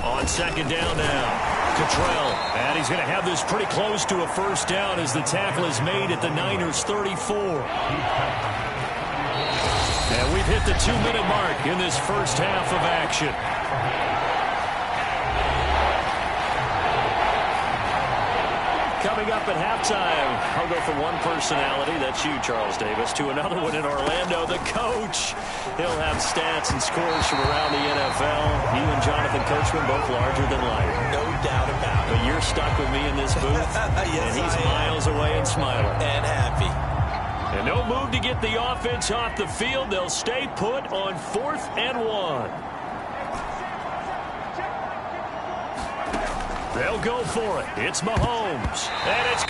On second down now, Cottrell. And he's going to have this pretty close to a first down as the tackle is made at the Niners' 34. And we've hit the 2-minute mark in this first half of action. Coming up at halftime, I'll go from one personality, that's you, Charles Davis, to another one in Orlando, the coach. He'll have stats and scores from around the NFL. He and Jonathan Coachman both larger than life. No doubt about it. But you're stuck with me in this booth, yes, and he's miles away and smiling. And happy. And no move to get the offense off the field. They'll stay put on 4th and 1. They'll go for it. It's Mahomes. And it's...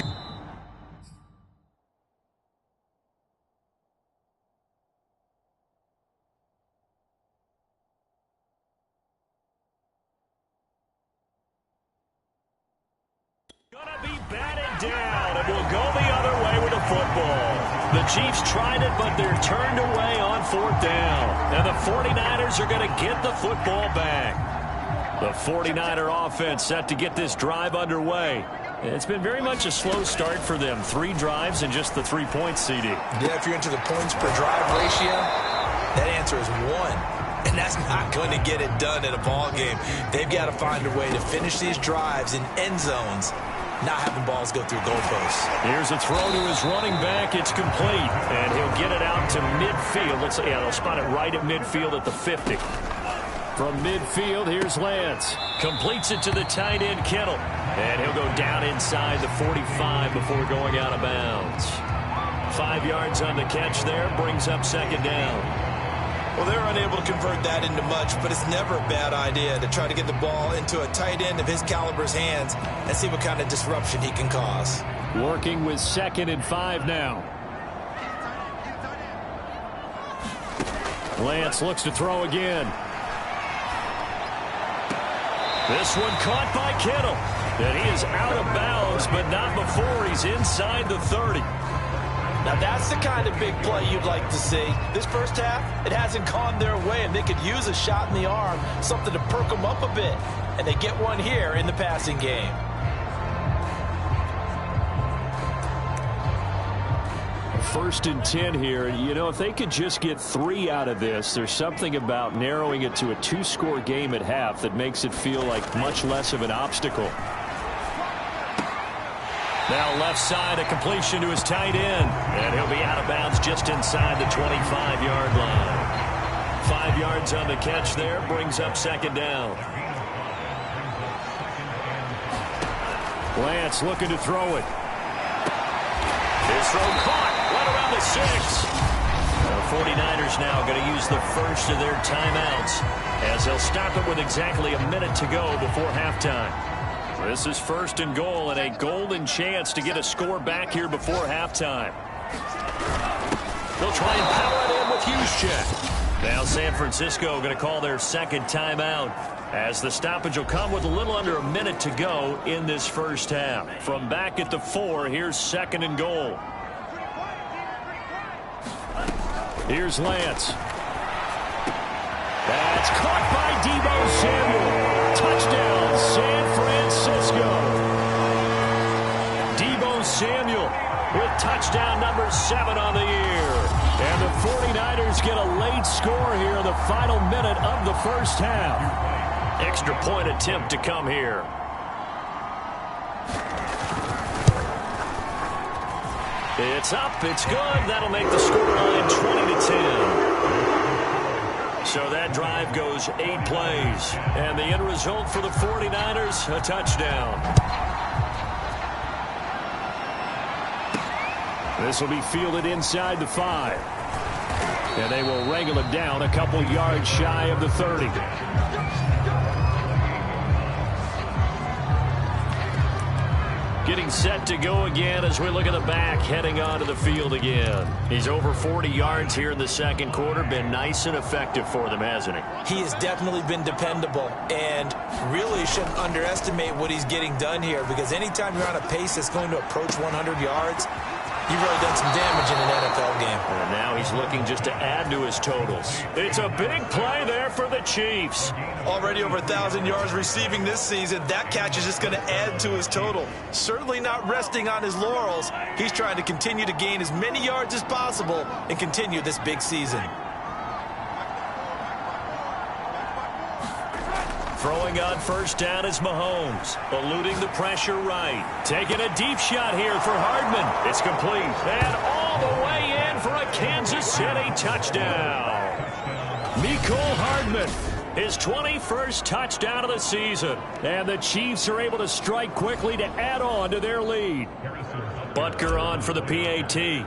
gonna be batted down, and we'll go the other way with the football. The Chiefs tried it, but they're turned away on 4th down. And the 49ers are going to get the football back. The 49er offense set to get this drive underway. It's been very much a slow start for them. 3 drives and just the 3 points, CD. Yeah, if you're into the points per drive ratio, that answer is 1. And that's not going to get it done in a ball game. They've got to find a way to finish these drives in end zones, not having balls go through goalposts. Here's a throw to his running back. It's complete. And he'll get it out to midfield. They'll spot it right at midfield at the 50. From midfield, here's Lance. Completes it to the tight end, Kittle. And he'll go down inside the 45 before going out of bounds. 5 yards on the catch there, brings up second down. Well, they're unable to convert that into much, but it's never a bad idea to try to get the ball into a tight end of his caliber's hands and see what kind of disruption he can cause. Working with 2nd and 5 now. Lance looks to throw again. This one caught by Kittle. And he is out of bounds, but not before he's inside the 30. Now that's the kind of big play you'd like to see. This first half, it hasn't gone their way, and they could use a shot in the arm, something to perk them up a bit. And they get one here in the passing game. First and 10 here. You know, if they could just get 3 out of this, there's something about narrowing it to a 2-score game at half that makes it feel like much less of an obstacle. Now left side, a completion to his tight end. And he'll be out of bounds just inside the 25-yard line. 5 yards on the catch there, brings up second down. Lance looking to throw it. His throw caught right around the 6. The 49ers now going to use the first of their timeouts as they'll stop it with exactly a minute to go before halftime. This is 1st and goal and a golden chance to get a score back here before halftime. They'll try and power it in with Juszczyk. Now San Francisco going to call their 2nd timeout as the stoppage will come with a little under a minute to go in this first half. From back at the 4, here's 2nd and goal. Here's Lance. That's caught by Deebo Samuel. Touchdown, San Francisco. Deebo Samuel with touchdown number 7 on the year. And the 49ers get a late score here in the final minute of the first half. Extra point attempt to come here. It's up, it's good. That'll make the scoreline 20-10. So that drive goes 8 plays. And the end result for the 49ers, a touchdown. This will be fielded inside the 5. And they will wrangle it down a couple yards shy of the 30. Getting set to go again as we look at the back heading onto the field again. He's over 40 yards here in the second quarter. Been nice and effective for them, hasn't he? He has definitely been dependable, and really shouldn't underestimate what he's getting done here, because anytime you're on a pace that's going to approach 100 yards, You've really done some damage in an NFL game. And now he's looking just to add to his totals. It's a big play there for the Chiefs. Already over 1,000 yards receiving this season. That catch is just going to add to his total. Certainly not resting on his laurels. He's trying to continue to gain as many yards as possible and continue this big season. Throwing on first down is Mahomes, eluding the pressure right. Taking a deep shot here for Hardman. It's complete. And all the way in for a Kansas City touchdown. Mecole Hardman, his 21st touchdown of the season. And the Chiefs are able to strike quickly to add on to their lead. Butker on for the PAT.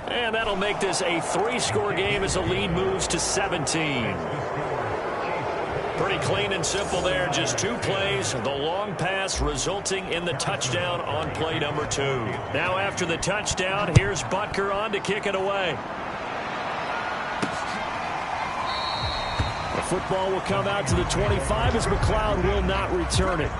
And that'll make this a 3-score game as the lead moves to 17. Pretty clean and simple there. Just 2 plays. The long pass resulting in the touchdown on play number 2. Now after the touchdown, here's Butker on to kick it away. The football will come out to the 25 as McLeod will not return it.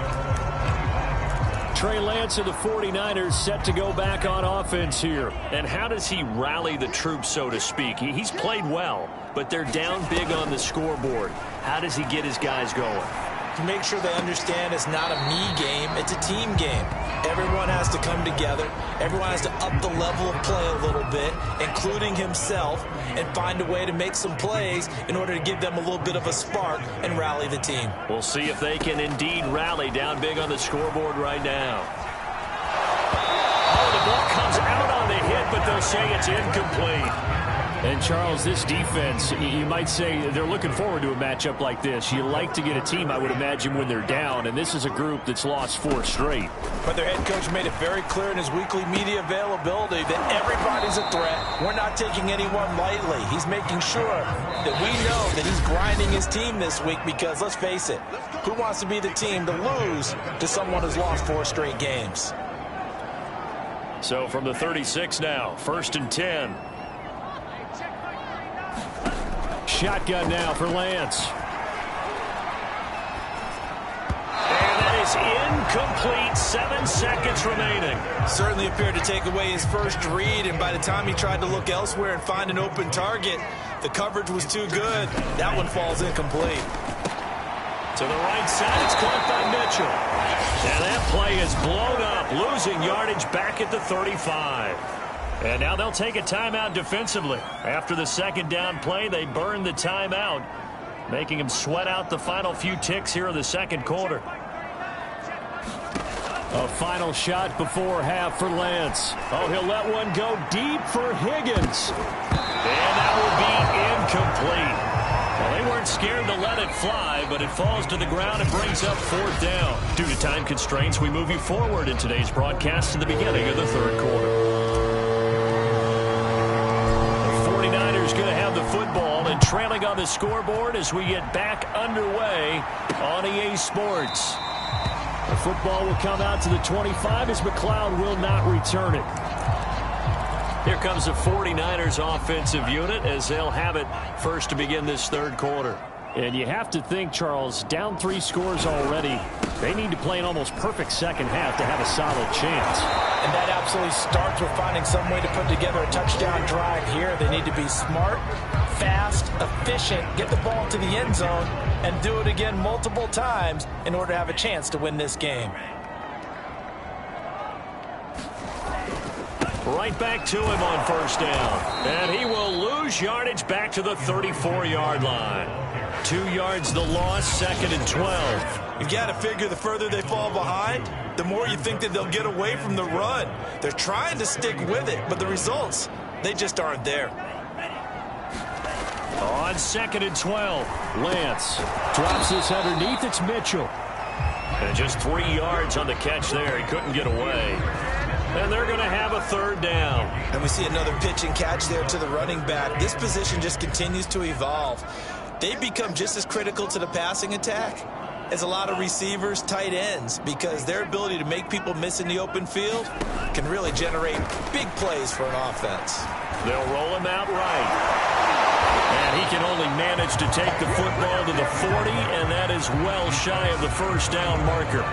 Trey Lance of the 49ers set to go back on offense here. And how does he rally the troops, so to speak? He's played well, but they're down big on the scoreboard. How does he get his guys going? To make sure they understand it's not a me game, it's a team game. Everyone has to come together. Everyone has to up the level of play a little bit, including himself, and find a way to make some plays in order to give them a little bit of a spark and rally the team. We'll see if they can indeed rally down big on the scoreboard right now. Oh, the ball comes out on the hit, but they'll say it's incomplete. And, Charles, this defense, you might say they're looking forward to a matchup like this. You like to get a team, I would imagine, when they're down, and this is a group that's lost 4 straight. But their head coach made it very clear in his weekly media availability that everybody's a threat. We're not taking anyone lightly. He's making sure that we know that he's grinding his team this week because, let's face it, who wants to be the team to lose to someone who's lost 4 straight games? So from the 36 now, 1st and 10. Shotgun now for Lance. And that is incomplete. 7 seconds remaining. Certainly appeared to take away his first read, and by the time he tried to look elsewhere and find an open target, the coverage was too good. That one falls incomplete. To the right side, it's caught by Mitchell. And that play is blown up, losing yardage back at the 35. And now they'll take a timeout defensively. After the 2nd down play, they burn the timeout, making them sweat out the final few ticks here in the 2nd quarter. A final shot before half for Lance. Oh, he'll let one go deep for Higgins. And that will be incomplete. Well, they weren't scared to let it fly, but it falls to the ground and brings up 4th down. Due to time constraints, we move you forward in today's broadcast to the beginning of the 3rd quarter. Going to have the football and trailing on the scoreboard as we get back underway on EA Sports. The football will come out to the 25 as McLeod will not return it. Here comes the 49ers offensive unit as they'll have it first to begin this 3rd quarter. And you have to think, Charles, down 3 scores already. They need to play an almost perfect 2nd half to have a solid chance. And that absolutely starts with finding some way to put together a touchdown drive here. They need to be smart, fast, efficient, get the ball to the end zone, and do it again multiple times in order to have a chance to win this game. Right back to him on 1st down. And he will lose yardage back to the 34-yard line. 2 yards the loss, 2nd and 12. You've got to figure the further they fall behind, the more you think that they'll get away from the run. They're trying to stick with it, but the results, they just aren't there. On 2nd and 12, Lance drops this underneath. It's Mitchell. And just 3 yards on the catch there. He couldn't get away. And they're going to have a 3rd down. And we see another pitch and catch there to the running back. This position just continues to evolve. They've become just as critical to the passing attack as a lot of receivers, tight ends, because their ability to make people miss in the open field can really generate big plays for an offense. They'll roll him out right. And he can only manage to take the football to the 40, and that is well shy of the 1st down marker.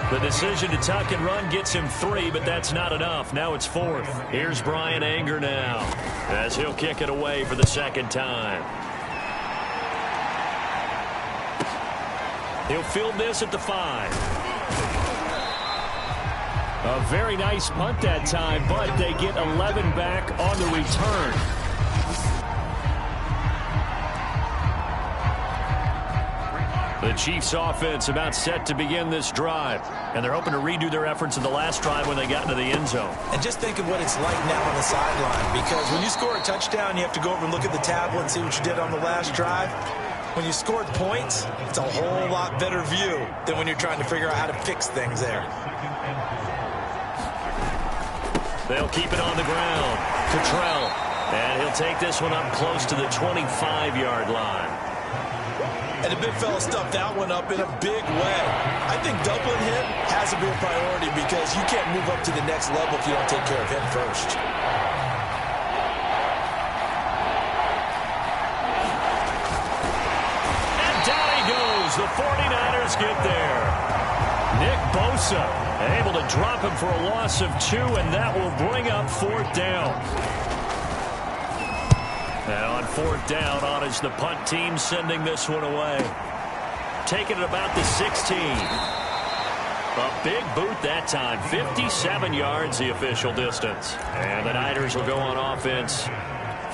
The decision to tuck and run gets him 3, but that's not enough. Now it's 4th. Here's Brian Anger now as he'll kick it away for the second time. He'll field this at the 5. A very nice punt that time, but they get 11 back on the return. The Chiefs offense about set to begin this drive, and they're hoping to redo their efforts in the last drive when they got into the end zone. And just think of what it's like now on the sideline, because when you score a touchdown, you have to go over and look at the tablet and see what you did on the last drive. When you scored points, it's a whole lot better view than when you're trying to figure out how to fix things there. They'll keep it on the ground. Cottrell, and he'll take this one up close to the 25-yard line. And the big fella stuffed that one up in a big way. I think doubling him has to be a priority because you can't move up to the next level if you don't take care of him first. And down he goes. The 49ers get there. Nick Bosa able to drop him for a loss of 2, and that will bring up 4th down. And on 4th down, on is the punt team sending this one away. Taking it about the 16. A big boot that time. 57 yards the official distance. And the Niners will go on offense.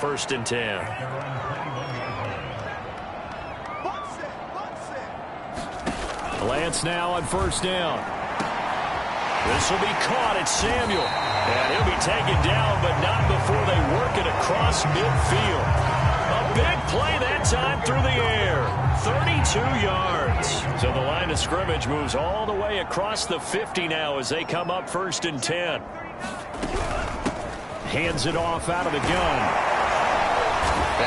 1st and 10. Lance now on 1st down. This will be caught at Samuel. And he'll be taken down, but not before they work it across midfield. A big play that time through the air. 32 yards. So the line of scrimmage moves all the way across the 50 now as they come up 1st and 10. Hands it off out of the gun.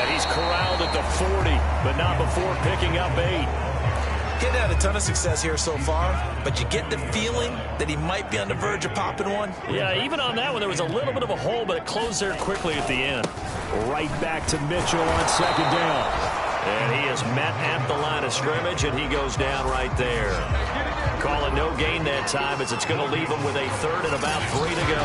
And he's corralled at the 40, but not before picking up 8. Getting had a ton of success here so far, but you get the feeling that he might be on the verge of popping one. Yeah, even on that one, there was a little bit of a hole, but it closed there quickly at the end. Right back to Mitchell on 2nd down. And he is met at the line of scrimmage, and he goes down right there. Calling no gain that time as it's going to leave him with a 3rd and about 3 to go.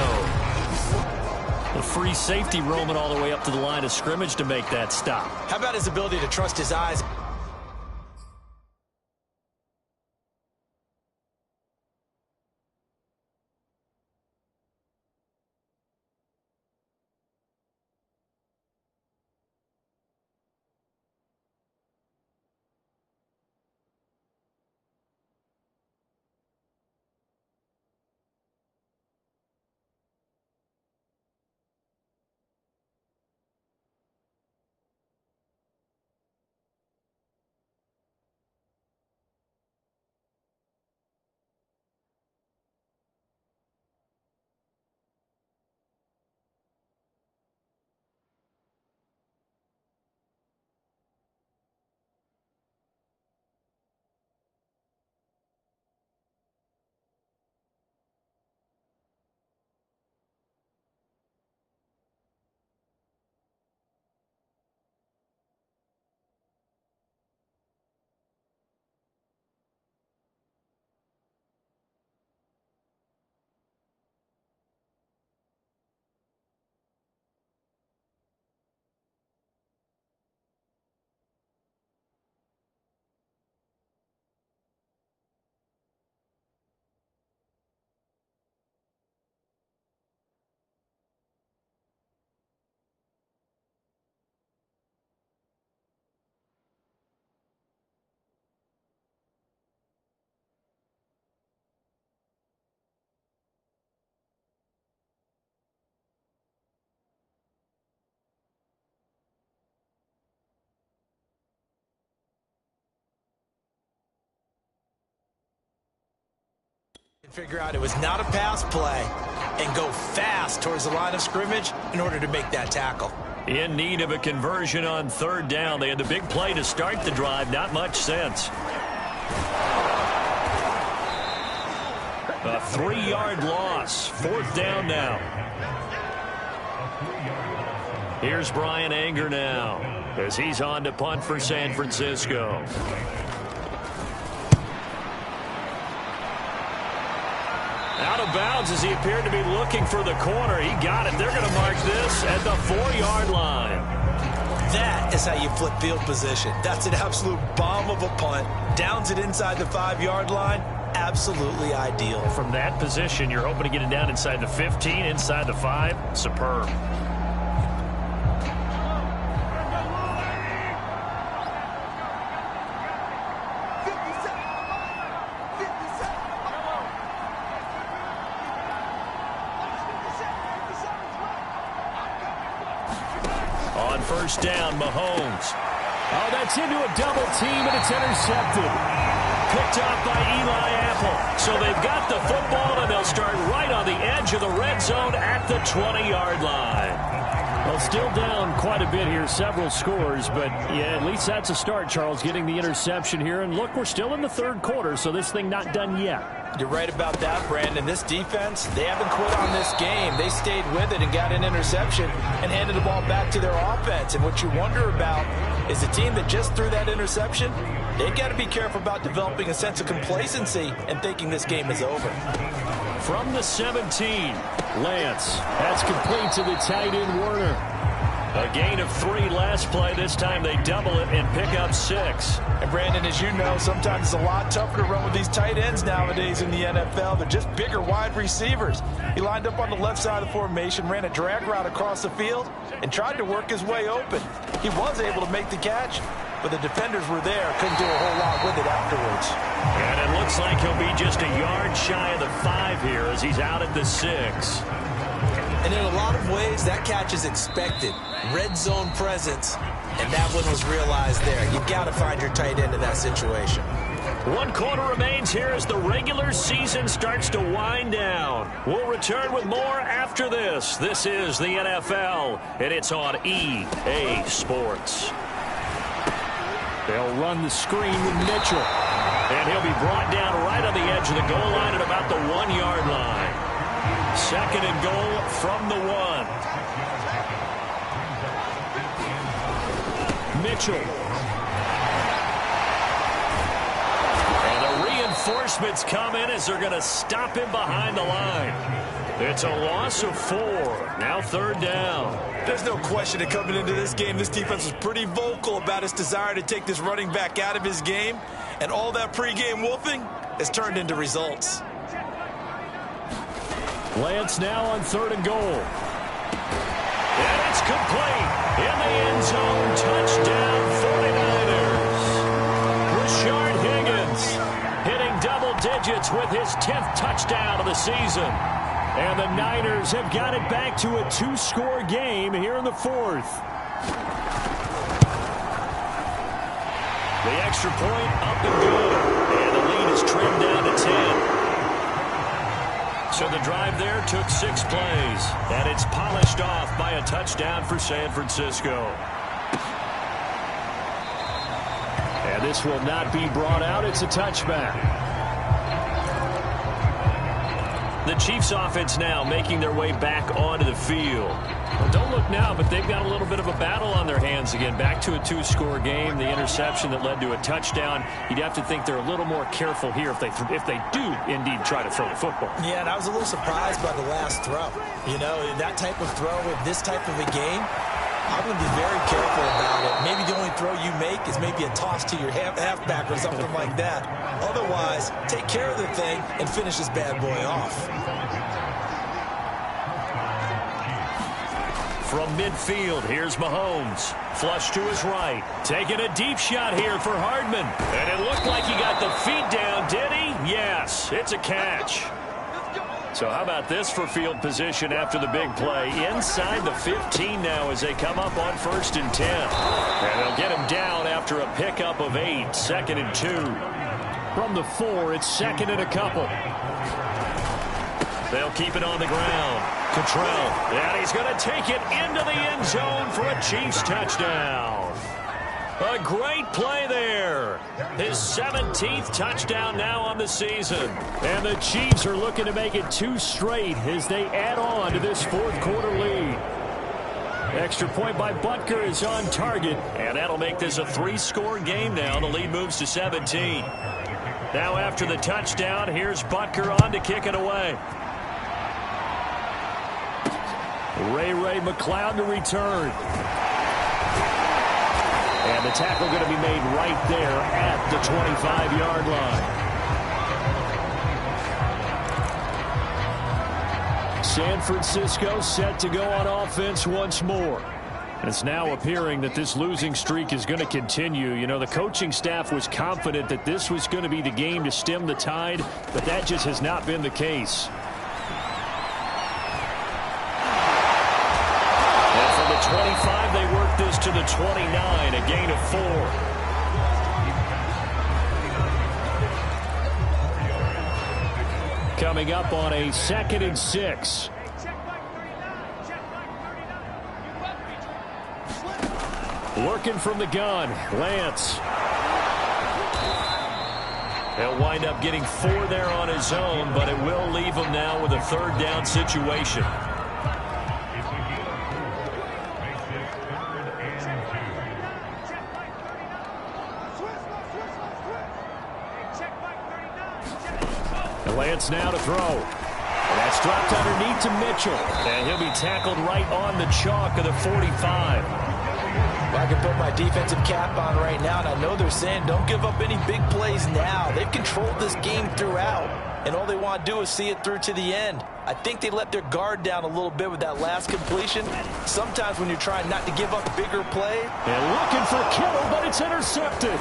The free safety roaming all the way up to the line of scrimmage to make that stop. How about his ability to trust his eyes? Figure out it was not a pass play and go fast towards the line of scrimmage in order to make that tackle. In need of a conversion on 3rd down. They had the big play to start the drive. Not much sense. A 3-yard loss. 4th down now. Here's Brian Anger now as he's on to punt for San Out of bounds as he appeared to be looking for the corner. He got it. They're going to mark this at the 4-yard line. That is how you flip field position. That's an absolute bomb of a punt. Downs it inside the 5-yard line. Absolutely ideal. From that position, you're hoping to get it down inside the 15, inside the 5. Superb. On first down, Mahomes. Oh, that's into a double team, and it's intercepted. Picked off by Eli Apple. So they've got the football, and they'll start right on the edge of the red zone at the 20-yard line. Well, still down quite a bit here, several scores, but yeah, at least that's a start, Charles, getting the interception here. And look, we're still in the third quarter, so this thing not done yet. You're right about that, Brandon. This defense, they haven't quit on this game. They stayed with it and got an interception and handed the ball back to their offense. And what you wonder about is the team that just threw that interception, they've got to be careful about developing a sense of complacency and thinking this game is over. From the 17, Lance, that's complete to the tight end Werner. a gain of 3 last play. This time they double it and pick up 6. And Brandon, as you know, sometimes it's a lot tougher to run with these tight ends nowadays in the NFL. They're just bigger wide receivers. He lined up on the left side of the formation, ran a drag route across the field, and tried to work his way open. He was able to make the catch, but the defenders were there, couldn't do a whole lot with it afterwards. And it looks like he'll be just a yard shy of the 5 here as he's out at the 6. And in a lot of ways, that catch is expected. Red zone presence, and that one was realized there. You've got to find your tight end in that situation. 1 quarter remains here as the regular season starts to wind down. We'll return with more after this. This is the NFL, and it's on EA Sports. They'll run the screen with Mitchell. And he'll be brought down right on the edge of the goal line at about the 1-yard line. 2nd and goal from the 1. Mitchell. And the reinforcements come in as they're going to stop him behind the line. It's a loss of 4. Now 3rd down. There's no question that coming into this game, this defense was pretty vocal about its desire to take this running back out of his game. And all that pregame wolfing has turned into results. Lance now on 3rd and goal. And it's complete. In the end zone, touchdown 49ers. Rashard Higgins hitting double digits with his 10th touchdown of the season. And the Niners have got it back to a 2-score game here in the 4th. The extra point up and good. And the lead is trimmed down to 10. So the drive there took 6 plays. And it's polished off by a touchdown for San Francisco. And this will not be brought out. It's a touchback. The Chiefs offense now making their way back onto the field. Well, don't look now, but they've got a little bit of a battle on their hands again. Back to a 2-score game. The interception that led to a touchdown. You'd have to think they're a little more careful here if they do indeed try to throw the football. Yeah, and I was a little surprised by the last throw. You know, that type of throw with this type of a game, I'm going to be very careful about it. Maybe the only throw you make is maybe a toss to your halfback or something like that. Otherwise, take care of the thing and finish this bad boy off. From midfield, here's Mahomes. Flush to his right. Taking a deep shot here for Hardman. And it looked like he got the feet down, did he? Yes, it's a catch. So how about this for field position after the big play? Inside the 15 now as they come up on 1st and 10. And they'll get him down after a pickup of 8. 2nd and 2. From the 4, it's 2nd and a couple. They'll keep it on the ground. Cottrell. And he's going to take it into the end zone for a Chiefs touchdown. A great play there. His 17th touchdown now on the season. And the Chiefs are looking to make it 2 straight as they add on to this 4th quarter lead. Extra point by Butker is on target. And that'll make this a 3-score game now. The lead moves to 17. Now after the touchdown, here's Butker on to kick it away. Ray McLeod to return. And the tackle going to be made right there at the 25-yard line. San Francisco set to go on offense once more. And it's now appearing that this losing streak is going to continue. You know, the coaching staff was confident that this was going to be the game to stem the tide, but that just has not been the case. And from the 25, they work this to the 29, a gain of 4. Coming up on a 2nd and 6. Working from the gun, Lance. He'll wind up getting 4 there on his own, but it will leave him now with a 3rd down situation. And Lance now to throw. And that's dropped underneath to Mitchell. And he'll be tackled right on the chalk of the 45. I can put my defensive cap on right now, and I know they're saying don't give up any big plays now. They've controlled this game throughout, and all they want to do is see it through to the end. I think they let their guard down a little bit with that last completion. Sometimes when you're trying not to give up bigger play. And looking for Kittle, but it's intercepted.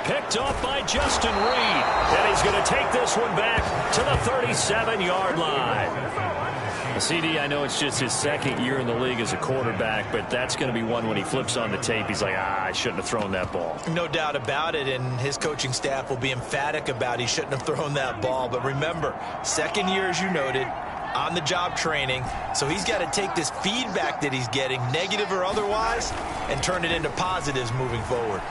Picked off by Justin Reed. And he's going to take this one back to the 37-yard line. CD, I know it's just his 2nd year in the league as a quarterback, but that's going to be one when he flips on the tape. He's like, I shouldn't have thrown that ball. No doubt about it, and his coaching staff will be emphatic about he shouldn't have thrown that ball. But remember, 2nd year, as you noted, on-the-job training, so he's got to take this feedback that he's getting, negative or otherwise, and turn it into positives moving forward.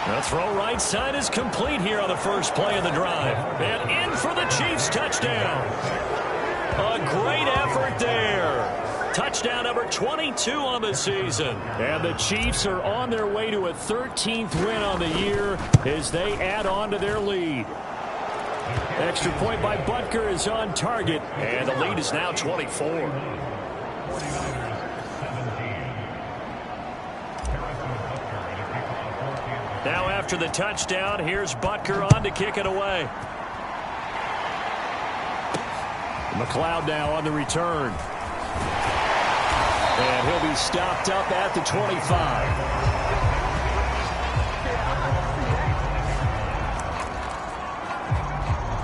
The throw right side is complete here on the first play of the drive. And in for the Chiefs touchdown. A great effort there. Touchdown number 22 on the season. And the Chiefs are on their way to a 13th win on the year as they add on to their lead. Extra point by Butker is on target. And the lead is now 24. Now after the touchdown, here's Butker on to kick it away. McLeod now on the return. And he'll be stopped up at the 25.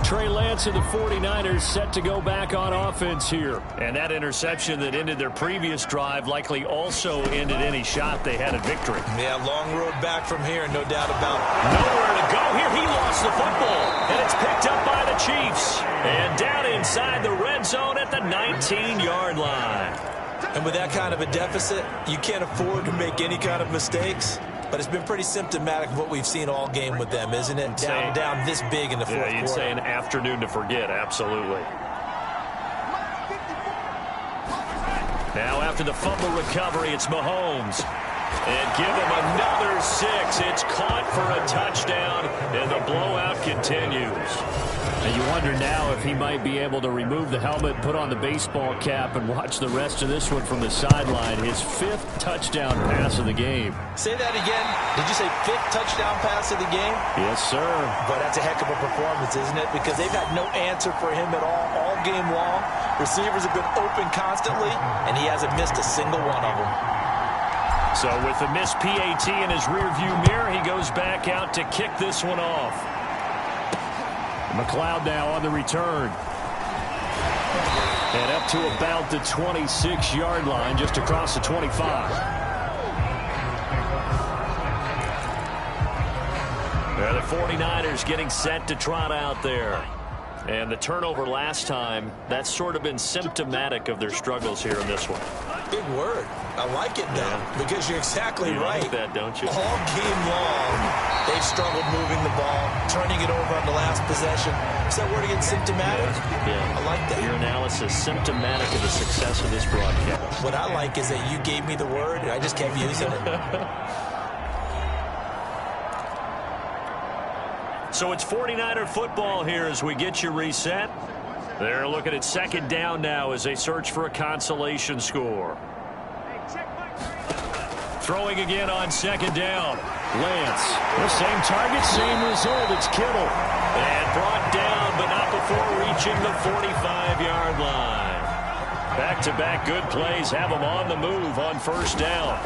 Trey Lance and the 49ers set to go back on offense here. And that interception that ended their previous drive likely also ended any shot they had at victory. Yeah, long road back from here, no doubt about it. Nowhere to go here. He lost the football. And it's picked up by the Chiefs. And down inside the red zone at the 19-yard line. And with that kind of a deficit, you can't afford to make any kind of mistakes. But it's been pretty symptomatic of what we've seen all game with them, isn't it? Down this big in the fourth quarter. You'd say an afternoon to forget, absolutely. Now after the fumble recovery, it's Mahomes. And give him another 6. It's caught for a touchdown, and the blowout continues. And you wonder now if he might be able to remove the helmet, put on the baseball cap, and watch the rest of this one from the sideline. His 5th touchdown pass of the game. Say that again. Did you say 5th touchdown pass of the game? Yes, sir. But that's a heck of a performance, isn't it? Because they've had no answer for him at all game long. Receivers have been open constantly, and he hasn't missed a single one of them. So with the missed PAT in his rearview mirror, he goes back out to kick this one off. McLeod now on the return. And up to about the 26-yard line, just across the 25. The 49ers getting set to trot out there. And the turnover last time, that's sort of been symptomatic of their struggles here in this one. Big word. I like it, though, because you're exactly right. You like that, don't you? All game long, they've struggled moving the ball, turning it over on the last possession. Is that word again, symptomatic? Yeah. I like that. Your analysis, symptomatic of the success of this broadcast. What I like is that you gave me the word, and I just kept using it. So it's 49er football here as we get you reset. They're looking at second down now as they search for a consolation score. Throwing again on second down. Lance. The same target, same result. It's Kittle. And brought down, but not before reaching the 45-yard line. Back-to-back good plays have them on the move on first down.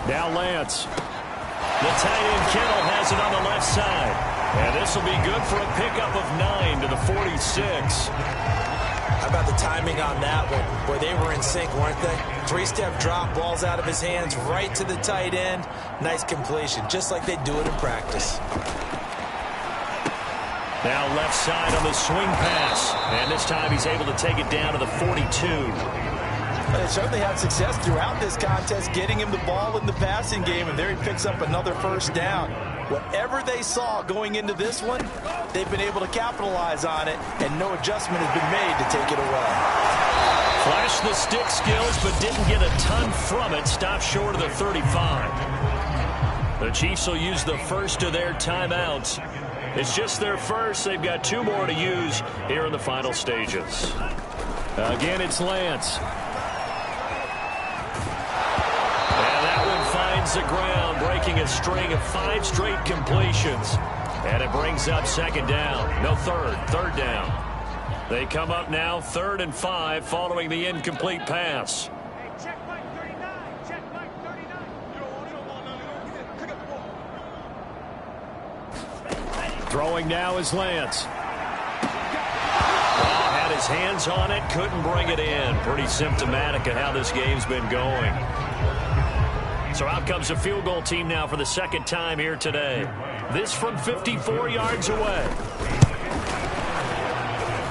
Now Lance. The tight end Kittle has it on the left side. And this will be good for a pickup of 9 to the 46. How about the timing on that one, where they were in sync, weren't they? Three-step drop, balls out of his hands, right to the tight end. Nice completion, just like they do it in practice. Now left side on the swing pass. And this time he's able to take it down to the 42. They certainly had success throughout this contest getting him the ball in the passing game, and there he picks up another first down. Whatever they saw going into this one, they've been able to capitalize on it, and no adjustment has been made to take it away. Flashed the stick skills, but didn't get a ton from it. Stopped short of the 35. The Chiefs will use the first of their timeouts. It's just their first. They've got 2 more to use here in the final stages. Again, it's Lance. Finds the ground, breaking a string of 5 straight completions. And it brings up second down. No, third down. They come up now 3rd and 5 following the incomplete pass. Throwing now is Lance. Had his hands on it, couldn't bring it in. Pretty symptomatic of how this game's been going. So out comes a field goal team now for the second time here today. This from 54 yards away.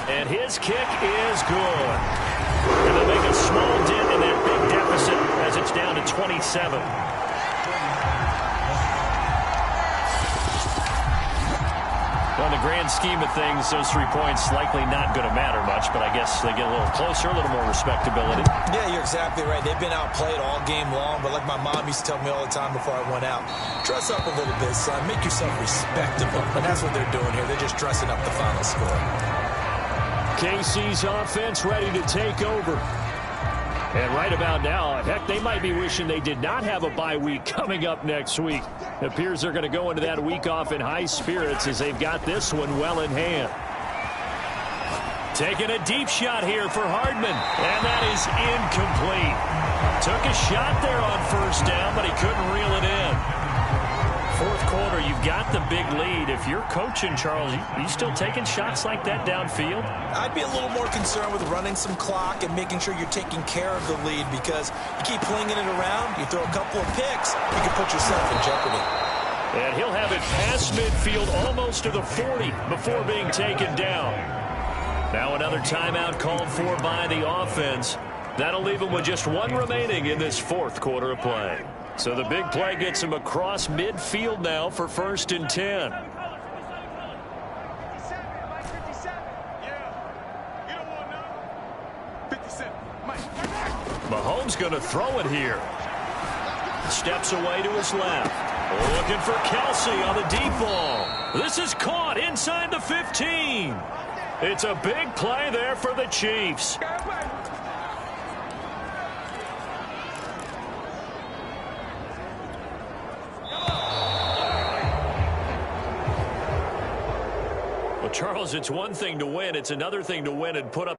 And his kick is good. And they'll make a small dent in that big deficit as it's down to 27. On the grand scheme of things, those 3 points likely not going to matter much, but I guess they get a little closer, a little more respectability. Yeah, you're exactly right. They've been outplayed all game long, but like my mom used to tell me all the time before I went out, dress up a little bit, son. Make yourself respectable. And that's what they're doing here. They're just dressing up the final score. KC's offense ready to take over. And right about now, heck, they might be wishing they did not have a bye week coming up next week. It appears they're going to go into that week off in high spirits as they've got this one well in hand. Taking a deep shot here for Hardman, and that is incomplete. Took a shot there on first down, but he couldn't reel it in. 4th quarter, you've got the big lead. If you're coaching, Charles, you still taking shots like that downfield? I'd be a little more concerned with running some clock and making sure you're taking care of the lead, because you keep flinging it around, you throw a couple of picks, you can put yourself in jeopardy. And he'll have it past midfield almost to the 40 before being taken down. Now another timeout called for by the offense. That'll leave him with just 1 remaining in this 4th quarter of play. So the big play gets him across midfield now for 1st and 10. Mahomes going to throw it here. Steps away to his left. Looking for Kelsey on the deep ball. This is caught inside the 15. It's a big play there for the Chiefs. Well, Charles, it's one thing to win. It's another thing to win and put up